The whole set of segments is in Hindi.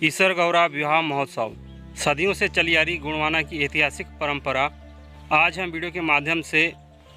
ईसर गौरा विवाह महोत्सव सदियों से चली आ रही गुणवाना की ऐतिहासिक परंपरा। आज हम वीडियो के माध्यम से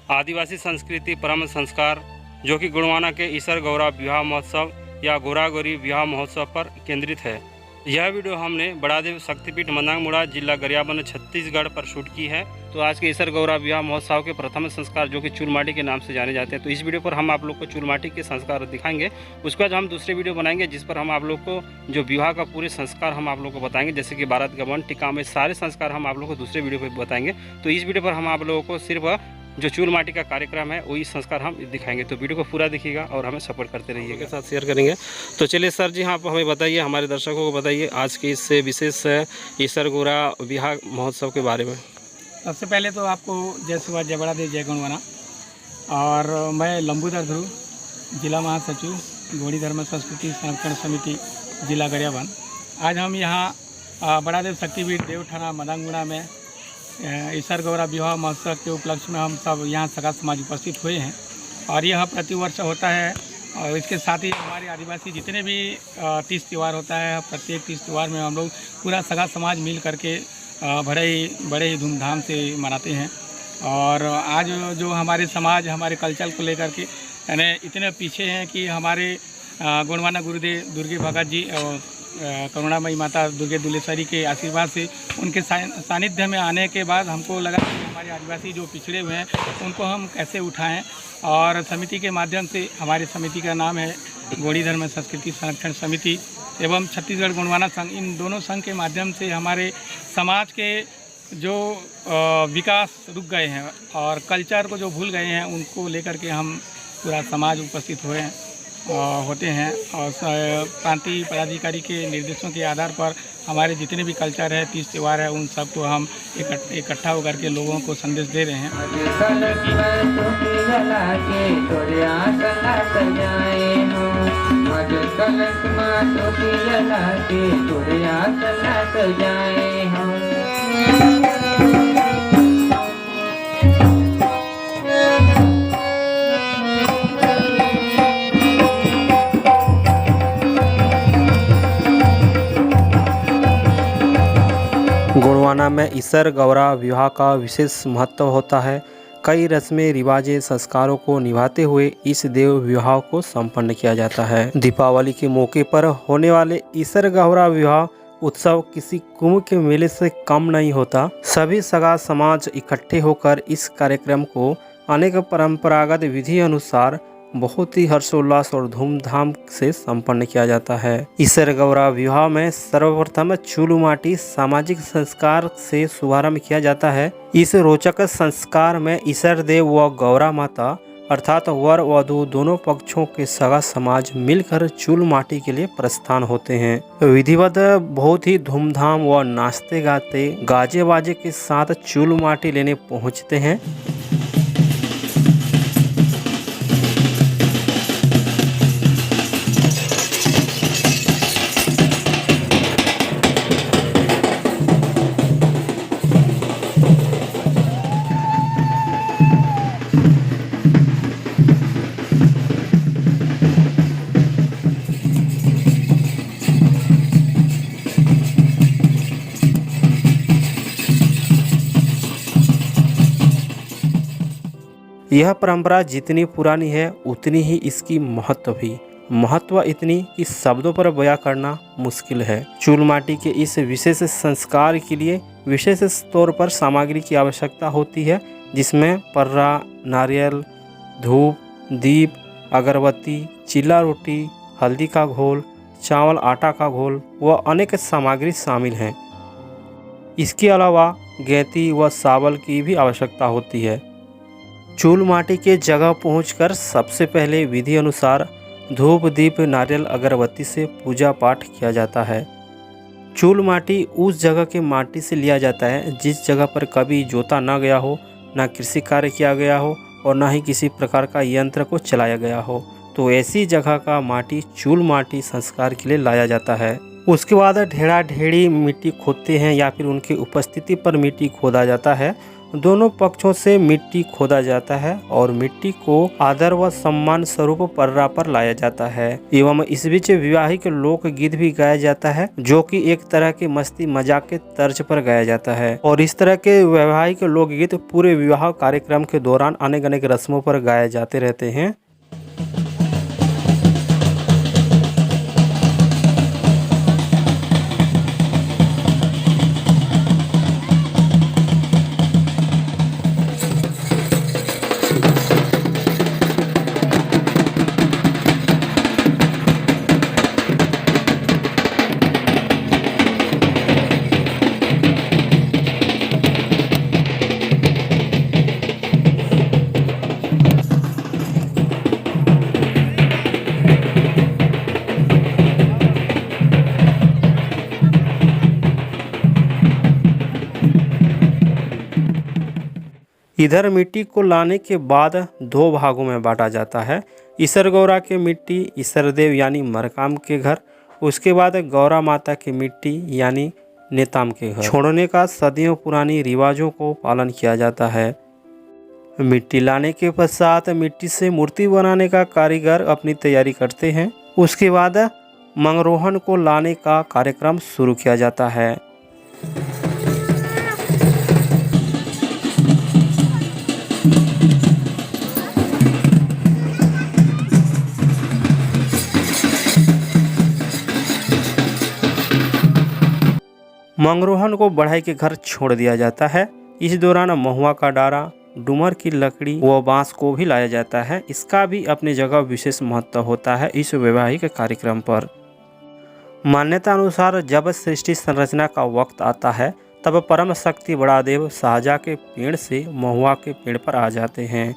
आदिवासी संस्कृति परम संस्कार जो कि गुणवाना के ईसर गौरा विवाह महोत्सव या गोरा गौरी विवाह महोत्सव पर केंद्रित है। यह वीडियो हमने बड़ादेव शक्तिपीठ मनांगमुड़ा जिला गरियाबंद छत्तीसगढ़ पर शूट की है। तो आज के ईसर गौरा विवाह महोत्सव के प्रथम संस्कार जो कि चूलमाटी के नाम से जाने जाते हैं, तो इस वीडियो पर हम आप लोग को चूलमाटी के संस्कार दिखाएंगे। उसके बाद हम दूसरे वीडियो बनाएंगे जिस पर हम आप लोग को जो विवाह का पूरे संस्कार हम आप लोग को बताएंगे, जैसे कि बारात गमन टिक्का में सारे संस्कार हम आप लोग को दूसरे वीडियो पर बताएंगे। तो इस वीडियो पर हम आप लोगों को सिर्फ जो चूलमाटी का कार्यक्रम है वही संस्कार हम दिखाएंगे। तो वीडियो को पूरा देखिएगा और हमें सपोर्ट करते रहिएगा, के साथ शेयर करेंगे। तो चलिए सर जी, आप हमें बताइए, हमारे दर्शकों को बताइए आज के इस विशेष ईसर गौरा विवाह महोत्सव के बारे में। सबसे पहले तो आपको जय सुभाष, जय बड़ादेव, जय गुणवाना। और मैं लंबूधर ध्रुव, जिला महासचिव गौड़ी धर्म संस्कृति संरक्षण समिति जिला गरियाबंद। आज हम यहाँ बड़ादेव शक्तिपीठ देवठाना मनांगमुड़ा में ईसर गौरा विवाह महोत्सव के उपलक्ष्य में हम सब यहाँ सगा समाज उपस्थित हुए हैं और यह प्रतिवर्ष होता है। और इसके साथ ही हमारे आदिवासी जितने भी तीज त्यौहार होता है, प्रत्येक तीज त्यौहार में हम लोग पूरा सगा समाज मिल करके बड़े ही धूमधाम से मनाते हैं। और आज जो हमारे समाज हमारे कल्चर को लेकर के यानी इतने पीछे हैं कि हमारे गुणवाना गुरुदेव दुर्गे भगत जी और करुणामयी माता दुर्गे दुलेश्वरी के आशीर्वाद से उनके सानिध्य में आने के बाद हमको लगा कि हमारे आदिवासी जो पिछड़े हुए हैं उनको हम कैसे उठाएं। और समिति के माध्यम से, हमारी समिति का नाम है गौड़ी धर्म संस्कृति संरक्षण समिति एवं छत्तीसगढ़ गुणवाना संघ, इन दोनों संघ के माध्यम से हमारे समाज के जो विकास रुक गए हैं और कल्चर को जो भूल गए हैं उनको लेकर के हम पूरा समाज उपस्थित होते हैं। और प्रांतीय पदाधिकारी के निर्देशों के आधार पर हमारे जितने भी कल्चर है, तीज त्यौहार है, उन सबको हम इकट्ठा होकर के लोगों को संदेश दे रहे हैं। गुणवाना में ईसर गौरा विवाह का विशेष महत्व होता है। कई रस्में रिवाजें संस्कारों को निभाते हुए इस देव विवाह को संपन्न किया जाता है। दीपावली के मौके पर होने वाले ईसर गौरा विवाह उत्सव किसी कुंभ के मेले से कम नहीं होता। सभी सगा समाज इकट्ठे होकर इस कार्यक्रम को अनेक परंपरागत विधि अनुसार बहुत ही हर्षोल्लास और धूमधाम से संपन्न किया जाता है। ईसर गौरा विवाह में सर्वप्रथम चूलमाटी सामाजिक संस्कार से शुभारंभ किया जाता है। इस रोचक संस्कार में ईसर देव व गौरा माता अर्थात वर वधू दोनों पक्षों के सगा समाज मिलकर चूलमाटी के लिए प्रस्थान होते हैं। विधिवत बहुत ही धूमधाम व नाचते गाते गाजे बाजे के साथ चूलमाटी लेने पहुँचते हैं। यह परंपरा जितनी पुरानी है उतनी ही इसकी महत्व भी। महत्व इतनी कि शब्दों पर बयां करना मुश्किल है। चूलमाटी के इस विशेष संस्कार के लिए विशेष तौर पर सामग्री की आवश्यकता होती है, जिसमें पर्रा, नारियल, धूप, दीप, अगरबत्ती, चिल्ला रोटी, हल्दी का घोल, चावल आटा का घोल व अनेक सामग्री शामिल हैं। इसके अलावा गैती व सावल की भी आवश्यकता होती है। चूलमाटी के जगह पहुंचकर सबसे पहले विधि अनुसार धूप, दीप, नारियल, अगरबत्ती से पूजा पाठ किया जाता है। चूलमाटी उस जगह के माटी से लिया जाता है जिस जगह पर कभी जोता ना गया हो, ना कृषि कार्य किया गया हो और ना ही किसी प्रकार का यंत्र को चलाया गया हो। तो ऐसी जगह का माटी चूलमाटी संस्कार के लिए लाया जाता है। उसके बाद ढेड़ा ढेड़ी मिट्टी खोदते हैं या फिर उनकी उपस्थिति पर मिट्टी खोदा जाता है दोनों पक्षों से मिट्टी खोदा जाता है और मिट्टी को आदर व सम्मान स्वरूप पर्रा पर लाया जाता है एवं इस बीच विवाहिक लोकगीत भी गाया जाता है, जो कि एक तरह के मस्ती मजाक के तर्ज पर गाया जाता है। और इस तरह के वैवाहिक लोकगीत पूरे विवाह कार्यक्रम के दौरान अनेक अनेक रस्मों पर गाए जाते रहते हैं। इधर मिट्टी को लाने के बाद दो भागों में बांटा जाता है। ईसर गौरा के मिट्टी ईसरदेव यानी मरकाम के घर, उसके बाद गौरा माता की मिट्टी यानी नेताम के घर छोड़ने का सदियों पुरानी रिवाजों को पालन किया जाता है। मिट्टी लाने के पश्चात मिट्टी से मूर्ति बनाने का कारीगर अपनी तैयारी करते हैं। उसके बाद मंगरोहन को लाने का कार्यक्रम शुरू किया जाता है। मंगरोहन को बढ़ई के घर छोड़ दिया जाता है। इस दौरान महुआ का डारा, डूमर की लकड़ी व बांस को भी लाया जाता है। इसका भी अपनी जगह विशेष महत्व होता है इस वैवाहिक कार्यक्रम पर। मान्यता अनुसार जब सृष्टि संरचना का वक्त आता है तब परम शक्ति बड़ा देव शाहजहाँ के पेड़ से महुआ के पेड़ पर आ जाते हैं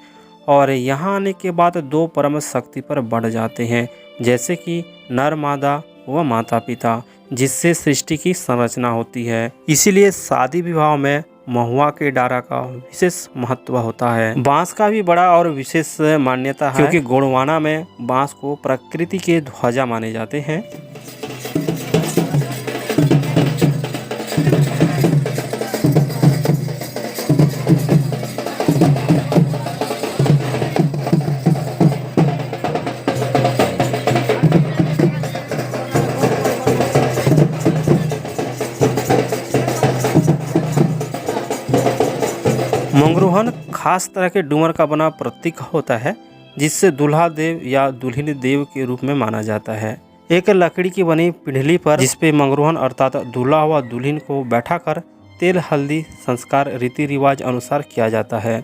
और यहाँ आने के बाद दो परम शक्ति पर बढ़ जाते हैं, जैसे कि नर मादा व माता पिता, जिससे सृष्टि की संरचना होती है। इसीलिए शादी विवाह में महुआ के डारा का विशेष महत्व होता है। बांस का भी बड़ा और विशेष मान्यता है, क्योंकि गोंडवाना में बांस को प्रकृति के ध्वजा माने जाते हैं। मंगरोहन खास तरह के डूमर का बना प्रतीक होता है, जिससे दूल्हा देव या दुल्हन देव के रूप में माना जाता है। एक लकड़ी की बनी पिंडली पर जिसपे मंगरोहन अर्थात दूल्हा व दुल्हन को बैठाकर तेल हल्दी संस्कार रीति रिवाज अनुसार किया जाता है।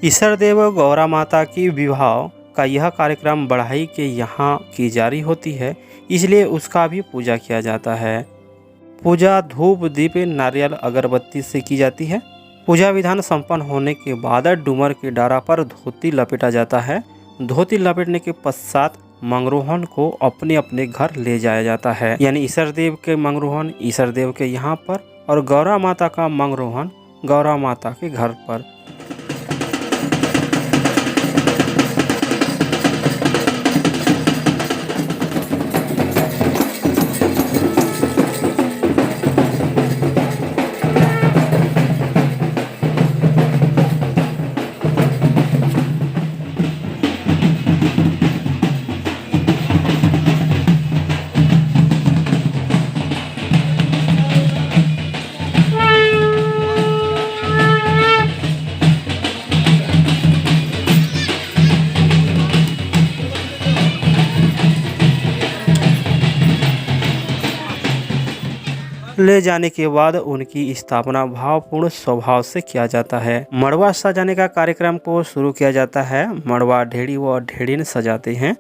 ईसरदेव गौरा माता की विवाह का यह कार्यक्रम बढ़ई के यहाँ की जारी होती है, इसलिए उसका भी पूजा किया जाता है। पूजा धूप दीप नारियल अगरबत्ती से की जाती है। पूजा विधान संपन्न होने के बाद डूमर के डारा पर धोती लपेटा जाता है। धोती लपेटने के पश्चात मंगरोहन को अपने अपने घर ले जाया जाता है, यानी ईसरदेव के मंगरोहन ईसरदेव के यहाँ पर और गौरा माता का मंगरोहन गौरा माता के घर पर। ले जाने के बाद उनकी स्थापना भावपूर्ण स्वभाव से किया जाता है। मड़वा सजाने का कार्यक्रम को शुरू किया जाता है। मड़वा ढेड़ी व ढेड़िन सजाते हैं।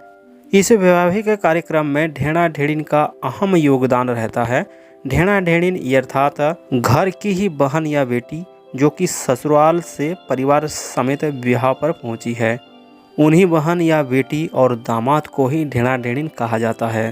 इस वैवाहिक कार्यक्रम में ढेड़ा ढेड़िन का अहम योगदान रहता है। ढेड़ा ढेड़िन अर्थात घर की ही बहन या बेटी जो कि ससुराल से परिवार समेत विवाह पर पहुंची है, उन्हीं बहन या बेटी और दामाद को ही ढेड़ा ढेड़िन कहा जाता है।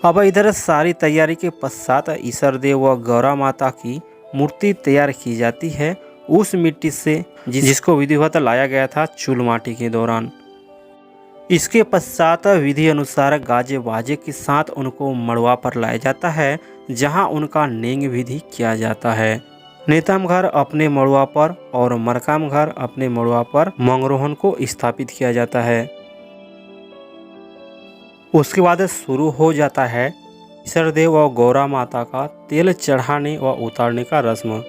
अब इधर सारी तैयारी के पश्चात ईसरदेव व गौरा माता की मूर्ति तैयार की जाती है उस मिट्टी से जिसको विधिवत लाया गया था चूल माटी के दौरान। इसके पश्चात विधि अनुसार गाजे बाजे के साथ उनको मड़वा पर लाया जाता है, जहां उनका नेंग विधि किया जाता है। नेताम घर अपने मड़वा पर और मरकाम घर अपने मड़वा पर मंगरोहन को स्थापित किया जाता है। उसके बाद शुरू हो जाता है ईश्वरदेव और गौरा माता का तेल चढ़ाने व उतारने का रस्म।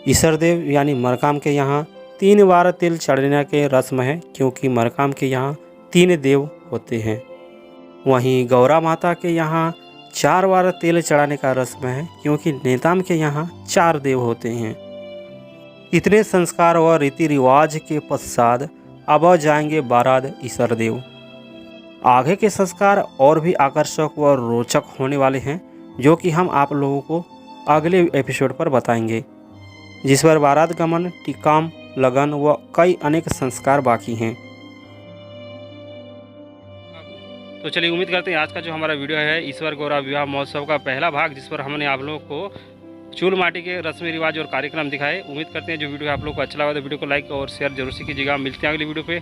ईश्वरदेव यानी मरकाम के यहाँ 3 बार तेल चढ़ाने के रस्म है, क्योंकि मरकाम के यहाँ 3 देव होते हैं। वहीं गौरा माता के यहाँ 4 बार तेल चढ़ाने का रस्म है, क्योंकि नेताम के यहाँ 4 देव होते हैं। इतने संस्कार व रीति रिवाज के पश्चात अब जाएंगे बारात ईश्वरदेव। आगे के संस्कार और भी आकर्षक व रोचक होने वाले हैं, जो कि हम आप लोगों को अगले एपिसोड पर बताएंगे, जिस पर बारात गमन, टिकाम, लगन व कई अनेक संस्कार बाकी हैं। तो चलिए, उम्मीद करते हैं आज का जो हमारा वीडियो है ईश्वर गौरा विवाह महोत्सव का पहला भाग, जिस पर हमने आप लोगों को चूल माटी के रस्मी रिवाज और कार्यक्रम दिखाए। उम्मीद करते हैं जो वीडियो आप लोगों को अच्छा लगा तो वीडियो को लाइक और शेयर जरूर से कीजिएगा। मिलते हैं अगली वीडियो पे।